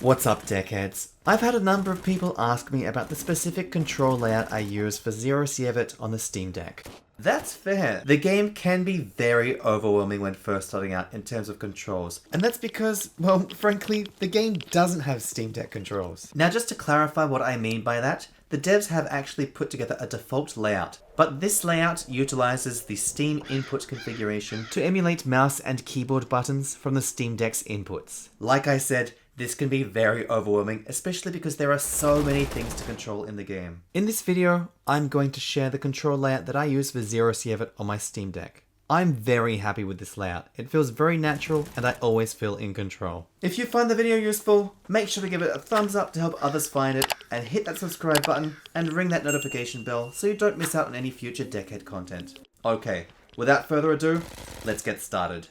What's up, deckheads? I've had a number of people ask me about the specific control layout I use for ZERO Sievert on the Steam Deck. That's fair. The game can be very overwhelming when first starting out in terms of controls. And that's because, well, frankly, the game doesn't have Steam Deck controls. Now, just to clarify what I mean by that, the devs have actually put together a default layout, but this layout utilizes the Steam input configuration to emulate mouse and keyboard buttons from the Steam Deck's inputs. Like I said, this can be very overwhelming, especially because there are so many things to control in the game. In this video, I'm going to share the control layout that I use for ZERO Sievert on my Steam Deck. I'm very happy with this layout. It feels very natural and I always feel in control. If you find the video useful, make sure to give it a thumbs up to help others find it, and hit that subscribe button and ring that notification bell so you don't miss out on any future Deckhead content. Okay, without further ado, let's get started.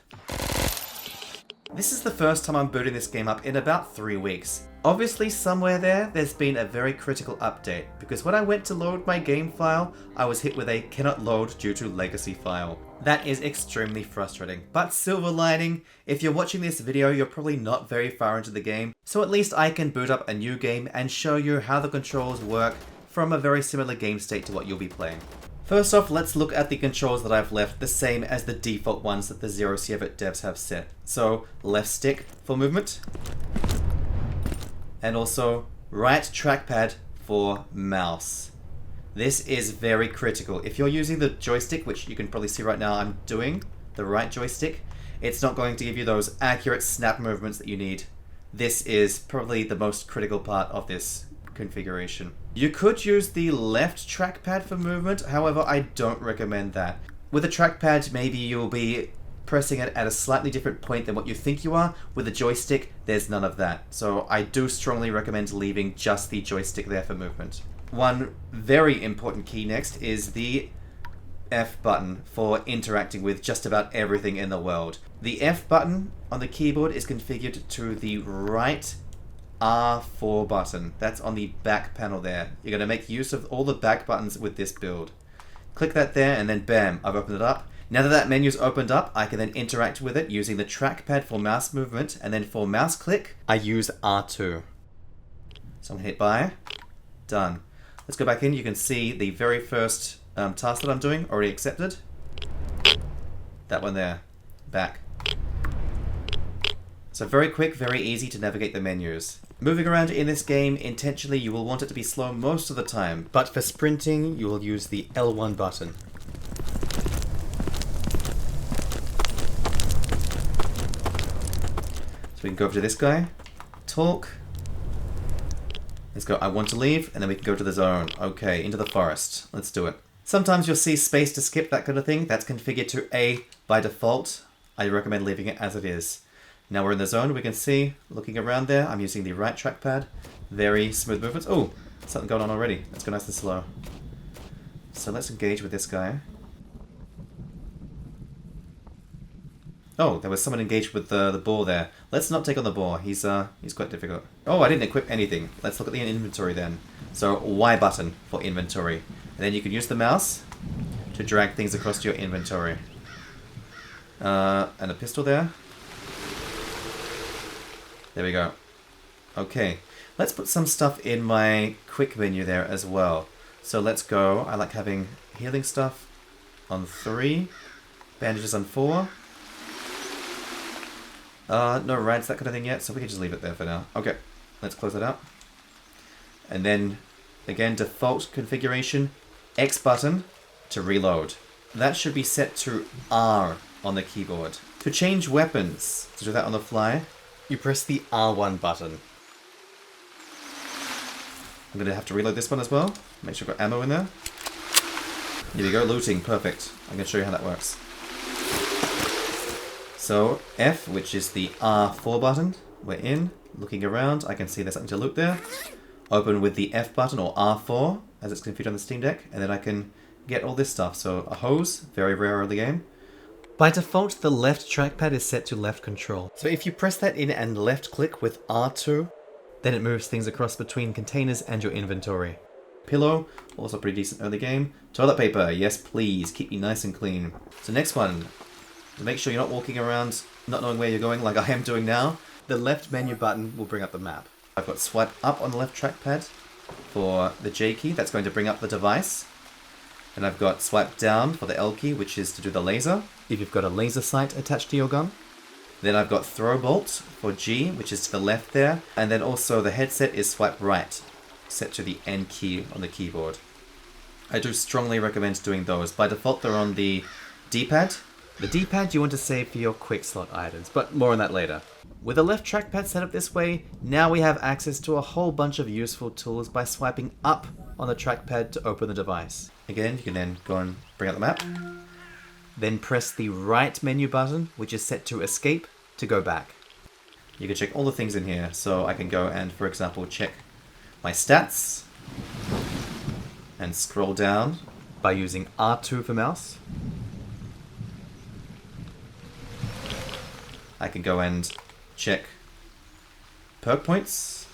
This is the first time I'm booting this game up in about 3 weeks. Obviously somewhere there's been a very critical update, because when I went to load my game file, I was hit with a cannot load due to legacy file. That is extremely frustrating, but silver lining, if you're watching this video you're probably not very far into the game, so at least I can boot up a new game and show you how the controls work from a very similar game state to what you'll be playing. First off, let's look at the controls that I've left the same as the default ones that the ZERO Sievert devs have set. So, left stick for movement, and also right trackpad for mouse. This is very critical. If you're using the joystick, which you can probably see right now I'm doing, the right joystick, it's not going to give you those accurate snap movements that you need. This is probably the most critical part of this configuration. You could use the left trackpad for movement, however I don't recommend that. With a trackpad, maybe you'll be pressing it at a slightly different point than what you think you are. With a joystick, there's none of that. So I do strongly recommend leaving just the joystick there for movement. One very important key next is the F button for interacting with just about everything in the world. The F button on the keyboard is configured to the right R4 button. That's on the back panel there. You're going to make use of all the back buttons with this build. Click that there and then bam, I've opened it up. Now that that menu's opened up, I can then interact with it using the trackpad for mouse movement, and then for mouse click, I use R2. So I'm going to hit buy. Done. Let's go back in. You can see the very first task that I'm doing already accepted. That one there. Back. So very quick, very easy to navigate the menus. Moving around in this game, intentionally you will want it to be slow most of the time, but for sprinting you will use the L1 button. So we can go over to this guy, talk, let's go I want to leave, and then we can go to the zone. Okay, into the forest, let's do it. Sometimes you'll see space to skip, that kind of thing. That's configured to A by default. I recommend leaving it as it is. Now we're in the zone, we can see, looking around there, I'm using the right trackpad. Very smooth movements. Oh, something going on already. Let's go nice and slow. So let's engage with this guy. Oh, there was someone engaged with the boar there. Let's not take on the boar, he's quite difficult. Oh, I didn't equip anything. Let's look at the inventory then. So, Y button for inventory. And then you can use the mouse to drag things across to your inventory. And a pistol there. There we go. Okay, let's put some stuff in my quick menu there as well. So let's go, I like having healing stuff on 3, bandages on 4. No rads, that kind of thing yet, so we can just leave it there for now. Okay, let's close it out. And then, again, default configuration, X button to reload. That should be set to R on the keyboard. To change weapons, to do that on the fly, you press the R1 button. I'm going to have to reload this one as well. Make sure I've got ammo in there. Here we go, looting, perfect. I'm going to show you how that works. So, F, which is the R4 button, we're in, looking around, I can see there's something to loot there. Open with the F button, or R4, as it's configured on the Steam Deck, and then I can get all this stuff. So, a hose, very rare in the game. By default, the left trackpad is set to left control. So if you press that in and left click with R2, then it moves things across between containers and your inventory. Pillow, also pretty decent early game. Toilet paper, yes please, keep me nice and clean. So next one, to make sure you're not walking around not knowing where you're going like I am doing now, the left menu button will bring up the map. I've got swipe up on the left trackpad for the J key. That's going to bring up the device. And I've got swipe down for the L key, which is to do the laser, if you've got a laser sight attached to your gun. Then I've got throw bolt for G, which is to the left there. And then also the headset is swipe right, set to the N key on the keyboard. I do strongly recommend doing those. By default, they're on the D-pad. The D-pad you want to save for your Quickslot items, but more on that later. With the left trackpad set up this way, now we have access to a whole bunch of useful tools by swiping up on the trackpad to open the device. Again, you can then go and bring up the map. Then press the right menu button, which is set to escape, to go back. You can check all the things in here. So I can go and, for example, check my stats and scroll down by using R2 for mouse. I can go and check perk points.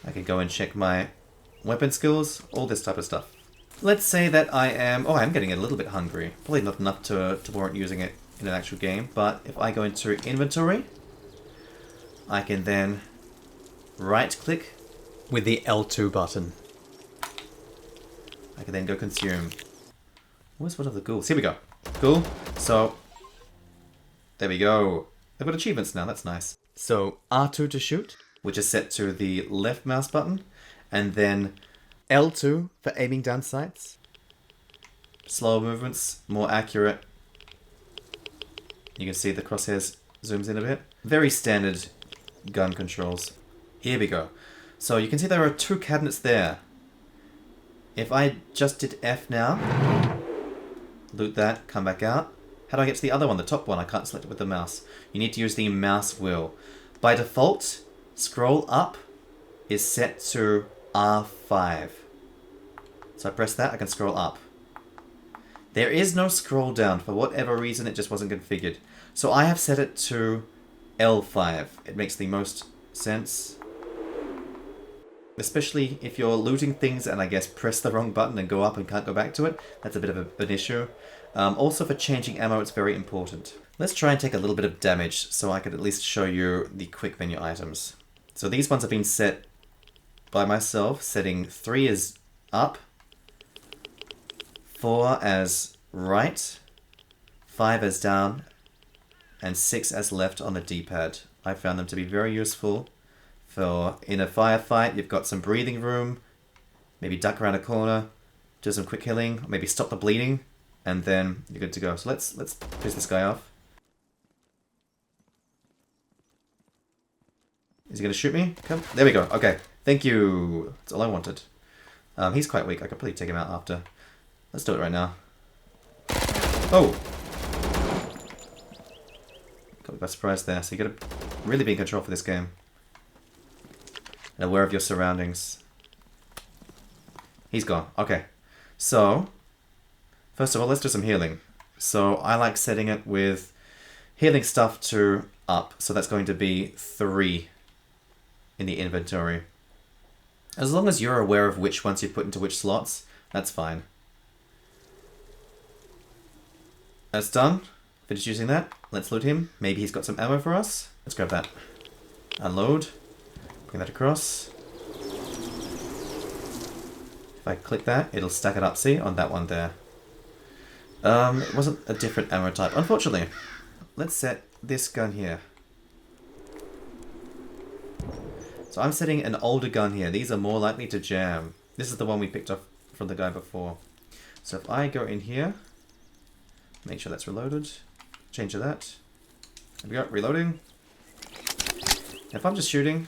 I can go and check my weapon skills, all this type of stuff. Let's say that I am... Oh, I'm getting a little bit hungry. Probably not enough to warrant using it in an actual game, but if I go into inventory, I can then right-click with the L2 button. I can then go consume. Where's one of the ghouls? Here we go. Cool. So, there we go. I've got achievements now, that's nice. So, R2 to shoot, which is set to the left mouse button, and then L2 for aiming down sights. Slower movements, more accurate. You can see the crosshairs zooms in a bit. Very standard gun controls. Here we go. So you can see there are 2 cabinets there. If I just did F now, loot that, come back out. How do I get to the other one, the top one? I can't select it with the mouse. You need to use the mouse wheel. By default, scroll up is set to R5. So I press that, I can scroll up. There is no scroll down. For whatever reason, it just wasn't configured. So I have set it to L5. It makes the most sense. Especially if you're looting things and I guess press the wrong button and go up and can't go back to it. That's a bit of an issue. Also for changing ammo, it's very important. Let's try and take a little bit of damage so I could at least show you the quick menu items. So these ones have been set by myself, setting 3 as up, 4 as right, 5 as down, and 6 as left on the D-pad. I found them to be very useful for in a firefight. You've got some breathing room, maybe duck around a corner, do some quick healing, maybe stop the bleeding, and then you're good to go. So let's piss this guy off. Is he going to shoot me? Come. There we go. Okay. Thank you. That's all I wanted. He's quite weak. I could probably take him out after. Let's do it right now. Oh! Got me by surprise there. So you got to really be in control for this game. And aware of your surroundings. He's gone. Okay. So, first of all, let's do some healing. So I like setting it with healing stuff to up. So that's going to be 3 in the inventory. As long as you're aware of which ones you put into which slots, that's fine. That's done. Finished using that. Let's loot him. Maybe he's got some ammo for us. Let's grab that. Unload. Bring that across. If I click that, it'll stack it up, see, on that one there. It wasn't a different ammo type, unfortunately. Let's set this gun here. So I'm setting an older gun here. These are more likely to jam. This is the one we picked up from the guy before. So if I go in here, make sure that's reloaded, change to that. There we go, reloading. If I'm just shooting,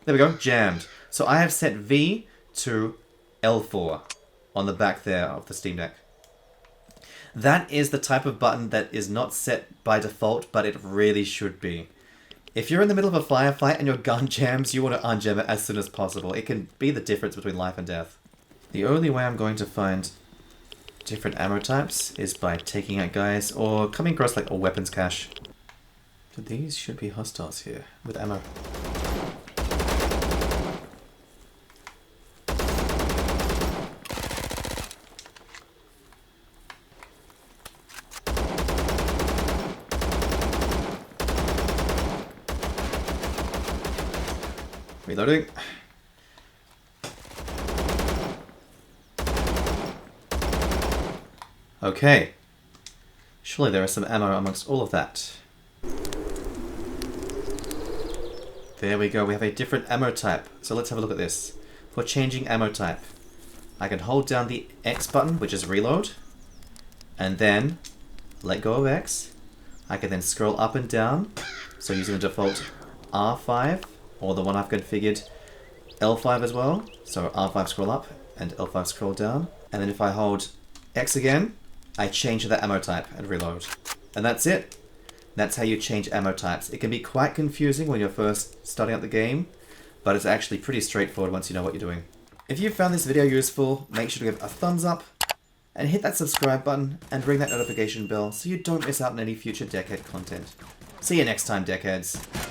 there we go, jammed. So I have set V to L4 on the back there of the Steam Deck. That is the type of button that is not set by default, but it really should be. If you're in the middle of a firefight and your gun jams, you want to unjam it as soon as possible. It can be the difference between life and death. The only way I'm going to find different ammo types is by taking out guys or coming across like a weapons cache. So these should be hostiles here with ammo. Reloading. Okay. Surely there is some ammo amongst all of that. There we go, we have a different ammo type. So let's have a look at this. For changing ammo type, I can hold down the X button, which is reload, and then let go of X. I can then scroll up and down, so using the default R5, or the one I've configured L5 as well. So R5 scroll up, and L5 scroll down. And then if I hold X again, I change that ammo type and reload. And that's it. That's how you change ammo types. It can be quite confusing when you're first starting out the game, but it's actually pretty straightforward once you know what you're doing. If you found this video useful, make sure to give a thumbs up, and hit that subscribe button, and ring that notification bell so you don't miss out on any future Deckhead content. See you next time, Deckheads.